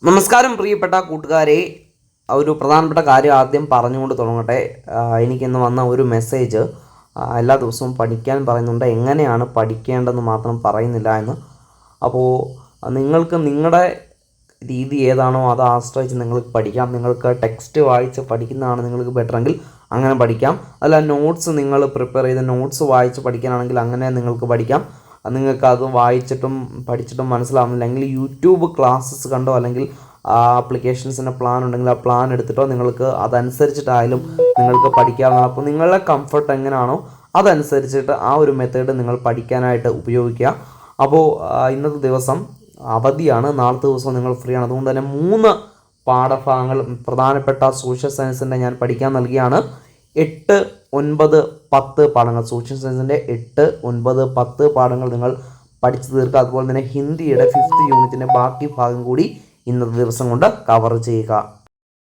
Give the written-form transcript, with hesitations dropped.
നമസ്കാരം പ്രിയപ്പെട്ട കൂട്ടുകാരെ. ഒരു പ്രധാനപ്പെട്ട കാര്യം ആദ്യം പറഞ്ഞുകൊണ്ട് തുടങ്ങട്ടെ. എനിക്കിന്ന് വന്ന ഒരു മെസ്സേജ്, എല്ലാ ദിവസവും പഠിക്കാൻ പറയുന്നുണ്ട്, എങ്ങനെയാണ് പഠിക്കേണ്ടതെന്ന് മാത്രം പറയുന്നില്ല എന്ന്. അപ്പോൾ നിങ്ങൾക്ക് നിങ്ങളുടെ രീതി ഏതാണോ അത് ആശ്രയിച്ച് നിങ്ങൾക്ക് പഠിക്കാം. നിങ്ങൾക്ക് ടെക്സ്റ്റ് വായിച്ച് പഠിക്കുന്നതാണ് നിങ്ങൾക്ക് ബെറ്ററെങ്കിൽ അങ്ങനെ പഠിക്കാം. അല്ല, നോട്ട്സ് നിങ്ങൾ പ്രിപ്പയർ ചെയ്ത് നോട്ട്സ് വായിച്ച് പഠിക്കാനാണെങ്കിൽ അങ്ങനെ നിങ്ങൾക്ക് പഠിക്കാം. നിങ്ങൾക്കത് വായിച്ചിട്ടും പഠിച്ചിട്ടും മനസ്സിലാവുന്നില്ലെങ്കിൽ യൂട്യൂബ് ക്ലാസ്സസ് കണ്ടോ അല്ലെങ്കിൽ ആപ്ലിക്കേഷൻസിൻ്റെ പ്ലാൻ ഉണ്ടെങ്കിൽ ആ പ്ലാൻ എടുത്തിട്ടോ നിങ്ങൾക്ക് അതനുസരിച്ചിട്ടായാലും നിങ്ങൾക്ക് പഠിക്കാവുന്നതാണ്. അപ്പോൾ നിങ്ങളുടെ കംഫർട്ട് എങ്ങനെയാണോ അതനുസരിച്ചിട്ട് ആ ഒരു മെത്തേഡ് നിങ്ങൾ പഠിക്കാനായിട്ട് ഉപയോഗിക്കുക. അപ്പോൾ ഇന്നത്തെ ദിവസം അവധിയാണ്, നാളത്തെ ദിവസം നിങ്ങൾ ഫ്രീ ആണ്. അതുകൊണ്ട് തന്നെ 3 പാഠഭാഗങ്ങൾ പ്രധാനപ്പെട്ട സോഷ്യൽ സയൻസിൻ്റെ ഞാൻ പഠിക്കാൻ നൽകിയാണ്. 8, 9, 10 പാഠങ്ങൾ. സോഷ്യൽ സയൻസിൻ്റെ 8, 9, 10 പാഠങ്ങൾ നിങ്ങൾ പഠിച്ചു തീർക്കുക. അതുപോലെ തന്നെ ഹിന്ദിയുടെ 5th യൂണിറ്റിൻ്റെ ബാക്കി ഭാഗം കൂടി ഇന്നത്തെ ദിവസം കൊണ്ട് കവർ ചെയ്യുക.